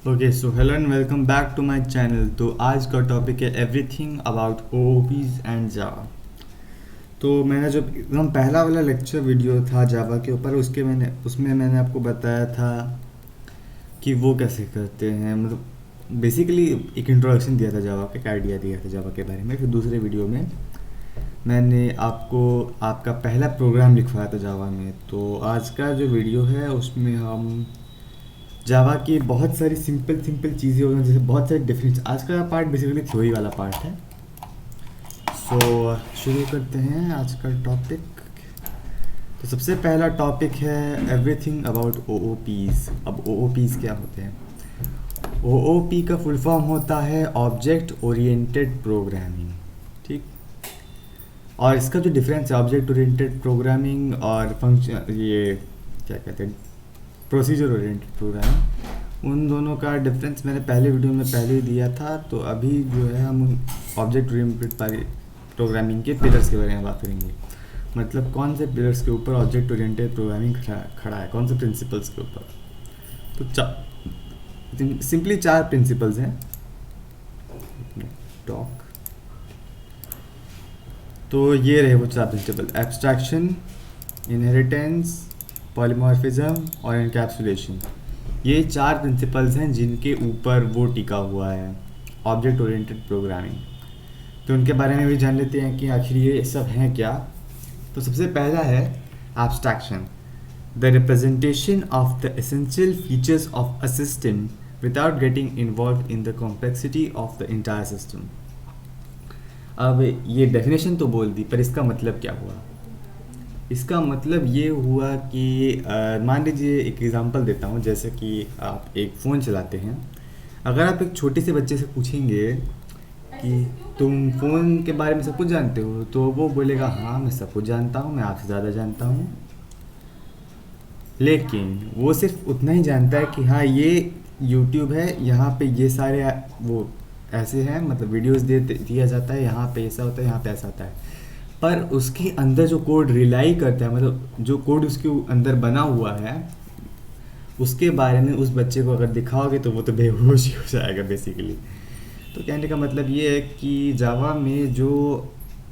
Okay so hello and welcome back to my channel. तो आज का टॉपिक है everything about OOPs and Java. तो मैंने जो एकदम पहला वाला लेक्चर वीडियो था जावा के ऊपर उसमें मैंने आपको बताया था कि वो कैसे करते हैं, मतलब बेसिकली एक इंट्रोडक्शन दिया था जावा का, एक आइडिया दिया था जावा के बारे में। फिर दूसरे वीडियो में मैंने आपको आपका पहला प्रोग्राम लिखवाया था जावा में। तो आज का जो वीडियो है उसमें हम जावा की बहुत सारी सिंपल सिंपल चीज़ें होती हैं, जैसे बहुत सारे डिफरेंस। आज का पार्ट बेसिकली थ्योरी वाला पार्ट है। सो शुरू करते हैं आज का टॉपिक। तो सबसे पहला टॉपिक है एवरीथिंग अबाउट ओओपीज़। अब ओओपीज़ क्या होते हैं? ओओपी का फुल फॉर्म होता है ऑब्जेक्ट ओरिएंटेड प्रोग्रामिंग, ठीक। और इसका जो डिफरेंस है ऑब्जेक्ट ओरिएंटेड प्रोग्रामिंग और फंक्शन, ये क्या कहते हैं, प्रोसीजर ओरिएंटेड प्रोग्रामिंग, उन दोनों का डिफरेंस मैंने पहले वीडियो में पहले ही दिया था। तो अभी जो है हम ऑब्जेक्ट ओरिएंटेड प्रोग्रामिंग के पिलर्स के बारे में बात करेंगे। मतलब कौन से पिलर्स के ऊपर ऑब्जेक्ट ओरिएंटेड प्रोग्रामिंग खड़ा है, कौन से प्रिंसिपल्स के ऊपर। तो सिंपली 4 प्रिंसिपल्स हैं। टॉक तो ये रहे वो 4 प्रिंसिपल: एब्स्ट्रैक्शन, इनहेरिटेंस, पॉलीमॉर्फिज्म और एनकैप्सुलेशन। ये 4 प्रिंसिपल्स हैं जिनके ऊपर वो टिका हुआ है ऑब्जेक्ट ओरिएंटेड प्रोग्रामिंग। तो उनके बारे में भी जान लेते हैं कि आखिर ये सब हैं क्या। तो सबसे पहला है abstraction, the representation of the essential features of a system without getting involve in the complexity of the entire system. अब ये डेफिनेशन तो बोल दी, पर इसका मतलब क्या हुआ? इसका मतलब ये हुआ कि मान लीजिए एक एग्जांपल देता हूँ। जैसे कि आप एक फ़ोन चलाते हैं। अगर आप एक छोटे से बच्चे से पूछेंगे कि तुम फ़ोन के बारे में सब कुछ जानते हो, तो वो बोलेगा हाँ मैं सब कुछ जानता हूँ, मैं आपसे ज़्यादा जानता हूँ। लेकिन वो सिर्फ उतना ही जानता है कि हाँ ये यूट्यूब है, यहाँ पे ये सारे वो ऐसे हैं, मतलब वीडियोस दिया जाता है, यहाँ पे ऐसा होता है, यहाँ पे ऐसा होता है। पर उसके अंदर जो कोड रिलाई करता है, मतलब जो कोड उसके अंदर बना हुआ है, उसके बारे में उस बच्चे को अगर दिखाओगे तो वो तो बेहोश ही हो जाएगा बेसिकली। तो कहने का मतलब ये है कि जावा में जो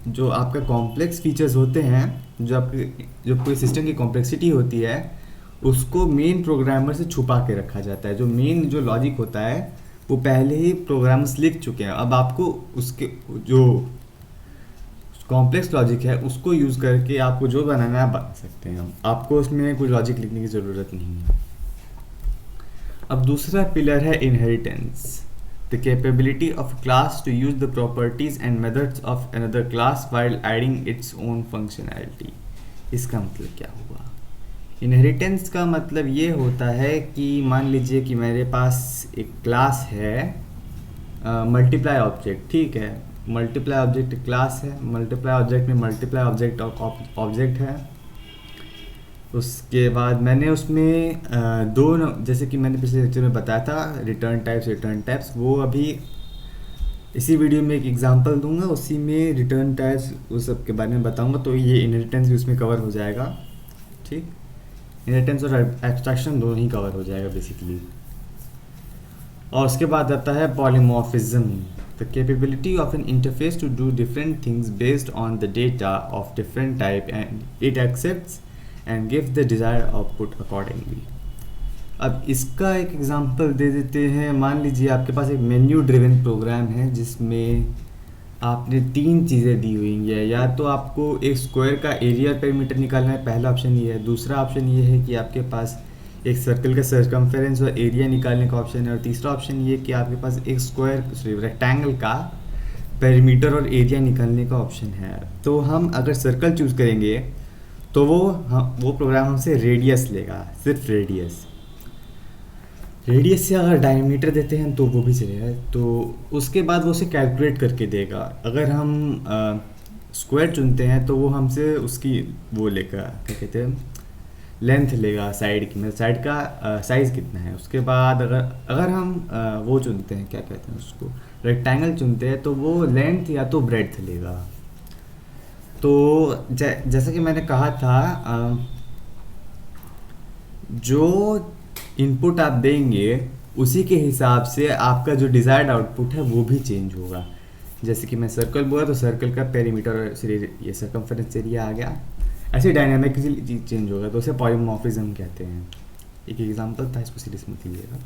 जो आपका कॉम्प्लेक्स फीचर्स होते हैं, जो कोई सिस्टम की कॉम्प्लेक्सिटी होती है, उसको मेन प्रोग्रामर से छुपा के रखा जाता है। जो मेन जो लॉजिक होता है वो पहले ही प्रोग्रामर्स लिख चुके हैं। अब आपको उसके जो कॉम्प्लेक्स लॉजिक है उसको यूज़ करके आपको जो बनाना है बना सकते हैं। हम आपको उसमें कोई लॉजिक लिखने की ज़रूरत नहीं है। अब दूसरा पिलर है inheritance, the capability of class to use the properties and methods of another class while adding its own functionality. इसका मतलब क्या हुआ? इनहेरिटेंस का मतलब ये होता है कि मान लीजिए कि मेरे पास एक क्लास है मल्टीप्लाई ऑब्जेक्ट, ठीक है। मल्टीप्लाई ऑब्जेक्ट क्लास है, मल्टीप्लाई ऑब्जेक्ट में मल्टीप्लाई ऑब्जेक्ट ऑब्जेक्ट है। उसके बाद मैंने उसमें जैसे कि मैंने पिछले लेक्चर में बताया था रिटर्न टाइप्स, वो अभी इसी वीडियो में एक एग्जांपल दूंगा, उसी में रिटर्न टाइप्स उस सब के बारे में बताऊंगा। तो ये इनहेरिटेंस भी उसमें कवर हो जाएगा, ठीक। इनहेरिटेंस और एब्स्ट्रैक्शन दोनों ही कवर हो जाएगा बेसिकली। और उसके बाद आता है polymorphism, the capability of an interface to do different things based on the data of different type and it accepts and gives the desired output accordingly। अब इसका एक एग्जांपल दे देते हैं। मान लीजिए आपके पास एक मेन्यू ड्रिवन प्रोग्राम है जिसमें आपने 3 चीज़ें दी हुई हैं। या तो आपको एक स्क्वायर का एरिया पेरीमीटर निकालना है, पहला ऑप्शन ये है। दूसरा ऑप्शन ये है कि आपके पास एक सर्कल का सर्कमफेरेंस और एरिया निकालने का ऑप्शन है। और तीसरा ऑप्शन ये कि आपके पास एक रेक्टेंगल का पेरीमीटर और एरिया निकालने का ऑप्शन है। तो हम अगर सर्कल चूज़ करेंगे तो वो प्रोग्राम हमसे रेडियस लेगा, सिर्फ रेडियस से अगर डायमीटर देते हैं तो वो भी चलेगा। तो उसके बाद वो उसे कैलकुलेट करके देगा। अगर हम स्क्वायर चुनते हैं तो वो हमसे उसकी वो लेगा, क्या कहते हैं, लेंथ लेगा साइड की, मतलब साइड का साइज़ कितना है। उसके बाद अगर हम वो चुनते हैं, क्या कहते हैं उसको, रेक्टेंगल चुनते हैं, तो वो लेंथ या तो ब्रेड्थ लेगा। तो जैसा कि मैंने कहा था, जो इनपुट आप देंगे उसी के हिसाब से आपका जो डिज़ायर्ड आउटपुट है वो भी चेंज होगा। जैसे कि मैं सर्कल बोला तो सर्कल का पेरीमीटर और ये सर्कमफेरेंस एरिया आ गया, ऐसे डायनामिकली चेंज होगा तो उसे पॉलीमॉर्फिज्म कहते हैं। एक एग्जांपल था, इसको सीरियस मत लीजिएगा।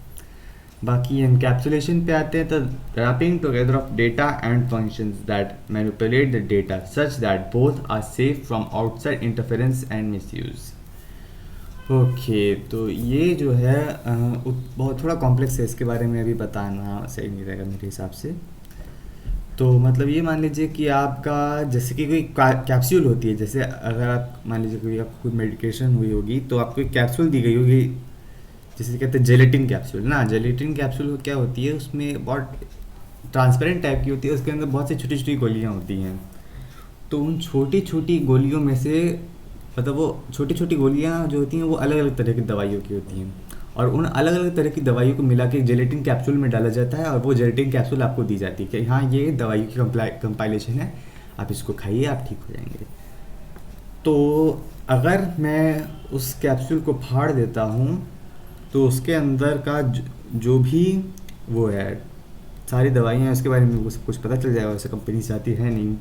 बाकी एनकैप्सुलेशन पे आते हैं तो wrapping together of data and functions that manipulate the data such that both are safe from outside interference and misuse. Okay, तो ये जो है बहुत थोड़ा कॉम्प्लेक्स है, इसके बारे में अभी बताना सही नहीं रहेगा मेरे हिसाब से। तो मतलब ये मान लीजिए कि आपका जैसे कि कोई कैप्सूल होती है, जैसे अगर आप मान लीजिए कोई आपको कोई मेडिकेशन हुई होगी तो आपको एक कैप्सूल दी गई होगी, जैसे कहते हैं जेलेटिन कैप्सूल ना। जेलेटिन कैप्सूल क्या होती है, उसमें बहुत ट्रांसपेरेंट टाइप की होती है, उसके अंदर बहुत सी छोटी छोटी गोलियाँ होती हैं। तो उन छोटी छोटी गोलियों में से मतलब वो छोटी छोटी गोलियाँ जो होती हैं वो अलग अलग तरह की दवाइयों की होती हैं, और उन अलग अलग तरह की दवाइयों को मिला के जेलेटिन कैप्सूल में डाला जाता है, और वो जेलेटिन कैप्सूल आपको दी जाती है कि हाँ ये दवाई की कंपाइलेशन है, आप इसको खाइए, आप ठीक हो जाएंगे। तो अगर मैं उस कैप्सूल को फाड़ देता हूँ तो उसके अंदर का जो भी वो है सारी दवाइयाँ हैं उसके बारे में मुझे सब कुछ पता चल जाएगा, वैसे कंपनी से आती है नहीं।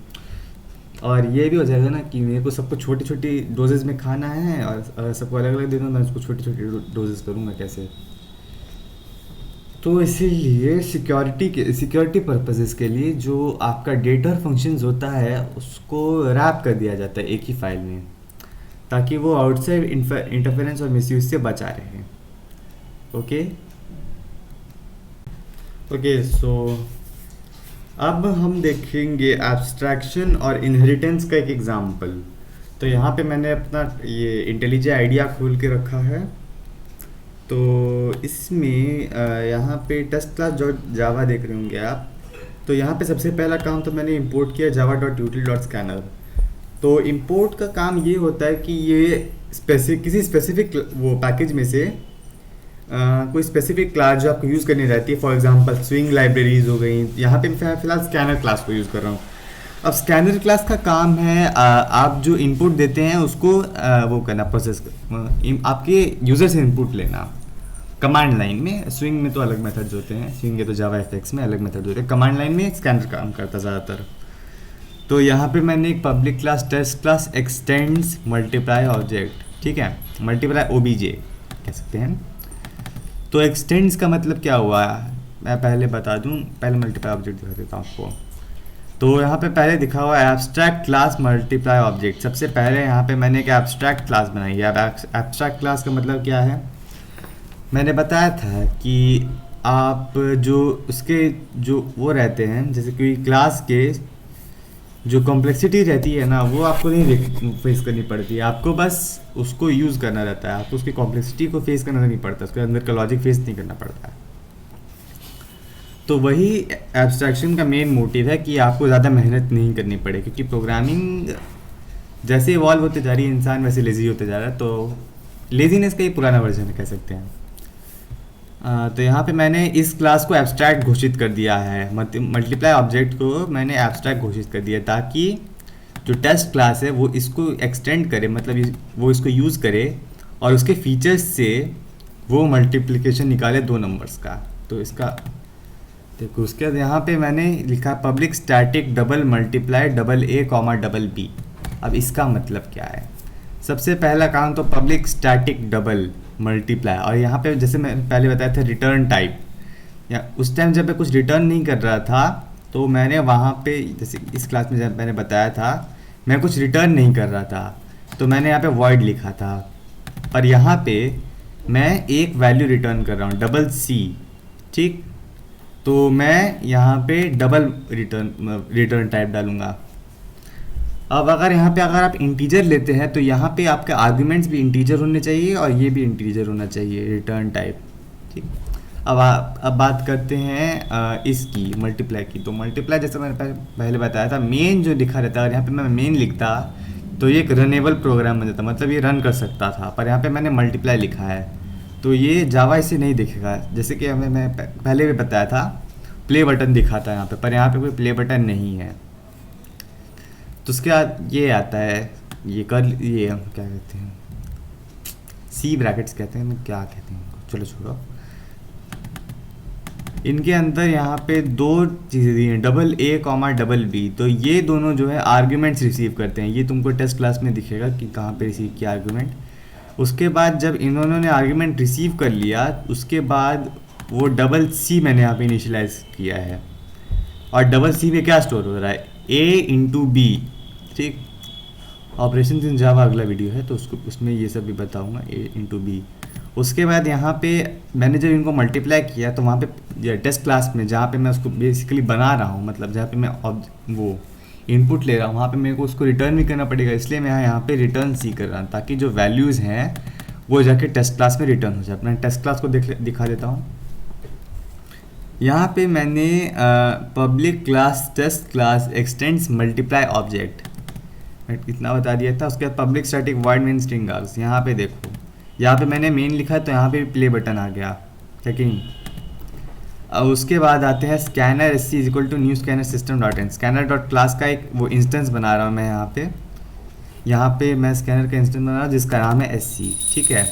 और ये भी हो जाएगा ना कि मेरे को सबको छोटी छोटी डोजेज में खाना है, और अगर सबको अलग अलग दे दूँ मैं उसको छोटी छोटी डोजेज करूँगा कैसे। तो इसीलिए सिक्योरिटी पर्पसेस के लिए जो आपका डेटा फंक्शंस होता है उसको रैप कर दिया जाता है एक ही फाइल में, ताकि वो आउटसाइड इंटरफेरेंस और मिसयूज से बचा रहे। ओके ओके, सो अब हम देखेंगे एब्स्ट्रैक्शन और इनहेरिटेंस का एक एग्जांपल। तो यहाँ पे मैंने अपना ये इंटेलिजेंट आइडिया खोल के रखा है। तो इसमें यहाँ पे टेस्ट क्लास जो जावा देख रहे होंगे आप, तो यहाँ पे सबसे पहला काम तो मैंने इंपोर्ट किया java.util.scanner। तो इंपोर्ट का काम ये होता है कि ये किसी स्पेसिफिक वो पैकेज में से कोई स्पेसिफिक क्लास जो आपको यूज़ करनी रहती है, फॉर एग्जांपल स्विंग लाइब्रेरीज हो गई। यहाँ पे मैं फिलहाल स्कैनर क्लास को यूज़ कर रहा हूँ। अब स्कैनर क्लास का काम है आप जो इनपुट देते हैं उसको वो करना, प्रोसेस आपके यूज़र से इनपुट लेना कमांड लाइन में। स्विंग में तो अलग मेथड्स होते हैं, स्विंग के तो जावा एफएक्स में अलग मेथड होते हैं, कमांड लाइन में स्कैनर काम करता ज़्यादातर। तो यहाँ पे मैंने एक public class test class extends multiply object, ठीक है, मल्टीप्लाई ओबीजे कह सकते हैं। तो एक्सटेंड्स का मतलब क्या हुआ मैं पहले बता दूं, पहले मल्टीप्लाई ऑब्जेक्ट दिखा देता हूँ आपको। तो यहाँ पे पहले दिखा हुआ है एब्स्ट्रैक्ट क्लास मल्टीप्लाई ऑब्जेक्ट। सबसे पहले यहाँ पे मैंने एक एब्स्ट्रैक्ट क्लास बनाई है। अब एब्स्ट्रैक्ट क्लास का मतलब क्या है, मैंने बताया था कि आप जो उसके जो वो रहते हैं, जैसे कोई क्लास के जो कॉम्प्लेक्सिटी रहती है ना वो आपको नहीं फेस करनी पड़ती है, आपको बस उसको यूज़ करना रहता है, आपको उसकी कॉम्प्लेक्सिटी को फेस करना नहीं पड़ता, उसके अंदर का लॉजिक फेस नहीं करना पड़ता है। तो वही एब्स्ट्रैक्शन का मेन मोटिव है कि आपको ज़्यादा मेहनत नहीं करनी पड़े, क्योंकि प्रोग्रामिंग जैसे इवॉल्व होते जा रही है, इंसान वैसे लेज़ी होते जा रहा है। तो लेज़ीनेस का ही पुराना वर्जन कह सकते हैं। तो यहाँ पे मैंने इस क्लास को एब्स्ट्रैक्ट घोषित कर दिया है, मल्टीप्लाई ऑब्जेक्ट को मैंने एब्स्ट्रैक्ट घोषित कर दिया ताकि जो टेस्ट क्लास है वो इसको एक्सटेंड करे, मतलब वो इसको यूज़ करे और उसके फीचर्स से वो मल्टीप्लिकेशन निकाले दो नंबर्स का। तो इसका देखो, उसके बाद यहाँ पे मैंने लिखा public static double multiply double a comma double b. अब इसका मतलब क्या है, सबसे पहला काम तो पब्लिक स्टैटिक डबल मल्टीप्लाई, और यहाँ पे जैसे मैं पहले बताया था रिटर्न टाइप, या उस टाइम जब मैं कुछ रिटर्न नहीं कर रहा था तो मैंने वहाँ पे जैसे इस क्लास में जब मैंने बताया था मैं कुछ रिटर्न नहीं कर रहा था तो मैंने यहाँ पे वॉइड लिखा था, और यहाँ पे मैं एक वैल्यू रिटर्न कर रहा हूँ डबल सी, ठीक। तो मैं यहाँ पे डबल रिटर्न टाइप डालूँगा। अब अगर यहाँ पे अगर आप इंटीजर लेते हैं तो यहाँ पे आपके आर्ग्यूमेंट्स भी इंटीजर होने चाहिए और ये भी इंटीजर होना चाहिए रिटर्न टाइप, ठीक। अब बात करते हैं इसकी मल्टीप्लाई की। तो मल्टीप्लाई जैसे मैंने पहले बताया था मेन जो लिखा रहता है, और यहाँ पे मैं मेन लिखता तो ये एक रनेबल प्रोग्राम बन जाता, मतलब ये रन कर सकता था, पर यहाँ पे मैंने मल्टीप्लाई लिखा है तो ये जावा इसे नहीं दिखेगा। जैसे कि हमें मैं पहले भी बताया था प्ले बटन दिखा था यहाँ पे, पर यहाँ पे कोई प्ले बटन नहीं है। तो उसके बाद ये आता है ये क्या कहते हैं, सी ब्रैकेट्स कहते हैं, मैं क्या कहते हैं, चलो छोड़ो। इनके अंदर यहाँ पे दो चीज़ें दी हैं, double a comma double b. तो ये दोनों जो है आर्ग्यूमेंट्स रिसीव करते हैं। ये तुमको टेस्ट क्लास में दिखेगा कि कहाँ पे रिसीव किया आर्ग्यूमेंट। उसके बाद जब इन्होंने आर्ग्यूमेंट रिसीव कर लिया, उसके बाद वो डबल सी मैंने यहाँ पे इनिशियलाइज किया है, और डबल सी पे क्या स्टोर हो रहा है, ए इंटू बी। ठीक, ऑपरेशन इन जावा अगला वीडियो है तो उसमें ये सब भी बताऊँगा, ए इंटू बी। उसके बाद यहाँ पे मैंने जब इनको मल्टीप्लाई किया तो वहाँ पे टेस्ट क्लास में जहाँ पे मैं उसको बेसिकली बना रहा हूँ, मतलब जहाँ पे मैं वो इनपुट ले रहा हूँ, वहाँ पे मेरे को उसको रिटर्न भी करना पड़ेगा। इसलिए मैं यहाँ पे रिटर्न सी कर रहा हूँ ताकि जो वैल्यूज़ हैं वो जाके टेस्ट क्लास में रिटर्न हो जाए। मैं टेस्ट क्लास को दिखा देता हूँ। यहाँ पे मैंने public class test class extends multiply object इतना बता दिया था। उसके बाद public static void main string args, यहाँ पे देखो, यहाँ पे मैंने मेन लिखा है तो यहाँ पे प्ले बटन आ गया, है कि नहीं। अब उसके बाद आते हैं scanner s c equal to new scanner system dot in. Scanner dot class का एक वो इंस्टेंस बना रहा हूँ मैं यहाँ पे मैं स्कैनर का इंस्टेंस बना रहा हूँ जिसका नाम है एस सी, ठीक है।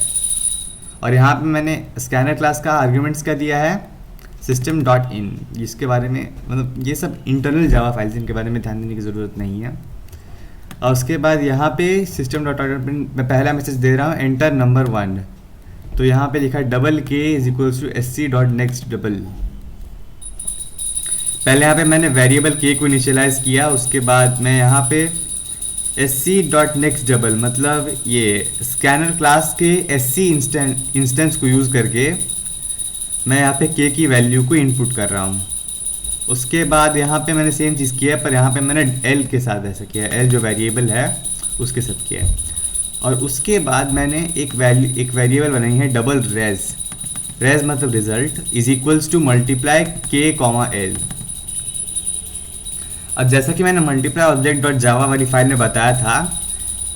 और यहाँ पे मैंने स्कैनर क्लास का आर्ग्यूमेंट्स क्या दिया है, सिस्टम डॉट इन। इसके बारे में मतलब ये सब इंटरनल जावा फाइल्स, इनके बारे में ध्यान देने की ज़रूरत नहीं है। और उसके बाद यहाँ पे सिस्टम डॉट आउट मैं पहला मैसेज दे रहा हूँ, एंटर नंबर 1। तो यहाँ पे लिखा है double k is equals to s c dot next double. पहले यहाँ पे मैंने वेरिएबल के को इनिशियलाइज किया, उसके बाद मैं यहाँ पे s c dot next double मतलब ये स्कैनर क्लास के एस सी इंस्टेंस को यूज़ करके मैं यहाँ पे के की वैल्यू को इनपुट कर रहा हूँ। उसके बाद यहाँ पे मैंने सेम चीज़ किया है, पर यहाँ पे मैंने एल के साथ ऐसा किया है, एल जो वेरिएबल है उसके साथ किया है। और उसके बाद मैंने एक वेरिएबल बनाई है डबल रेज मतलब result is equals to multiply के कॉमा एल। अब जैसा कि मैंने मल्टीप्लाई ऑब्जेक्ट डॉट जावा वाली फाइल में बताया था,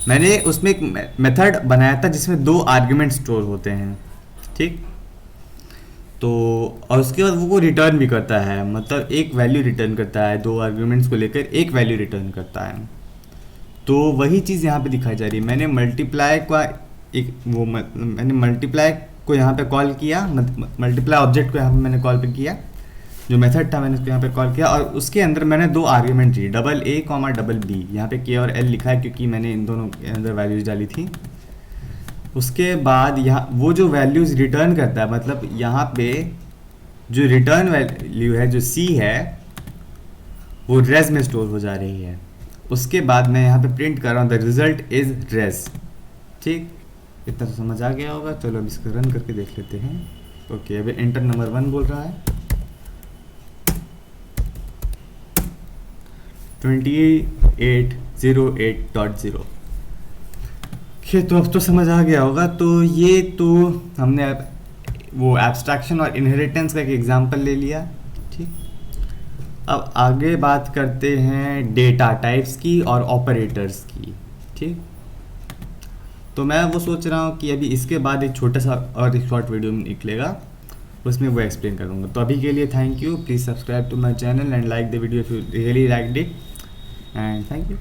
मैंने उसमें एक मेथड बनाया था जिसमें 2 आर्ग्यूमेंट स्टोर होते हैं, ठीक। तो और उसके बाद वो रिटर्न भी करता है, मतलब एक वैल्यू रिटर्न करता है, 2 आर्ग्यूमेंट्स को लेकर एक वैल्यू रिटर्न करता है। तो वही चीज़ यहाँ पे दिखाई जा रही है। मैंने मल्टीप्लाई को यहाँ पे कॉल किया, मल्टीप्लाई ऑब्जेक्ट को यहाँ पे मैंने कॉल पे किया, जो मेथड था मैंने उसको यहाँ पे कॉल किया, और उसके अंदर मैंने 2 आर्ग्यूमेंट दी, double a comma double b. यहाँ पे के और एल लिखा है क्योंकि मैंने इन दोनों के अंदर वैल्यूज डाली थी। उसके बाद यहाँ वो जो वैल्यूज़ रिटर्न करता है, मतलब यहाँ पे जो रिटर्न वैल्यू है जो सी है वो रेज में स्टोर हो जा रही है। उसके बाद मैं यहाँ पे प्रिंट कर रहा हूँ द रिजल्ट इज रेज, ठीक। इतना तो समझ आ गया होगा। चलो अब इसको रन करके देख लेते हैं। ओके, अभी एंटर नंबर 1 बोल रहा है, 2808.0। तो अब तो समझ आ गया होगा। तो ये तो हमने वो एब्स्ट्रैक्शन और इनहेरिटेंस का एक एग्जांपल ले लिया, ठीक। अब आगे बात करते हैं डेटा टाइप्स की और ऑपरेटर्स की, ठीक। तो मैं वो सोच रहा हूँ कि अभी इसके बाद एक छोटा सा और एक शॉर्ट वीडियो निकलेगा, उसमें वो एक्सप्लेन करूँगा। तो अभी के लिए thank you, please subscribe to my channel and like the video if you really liked it, and thank you.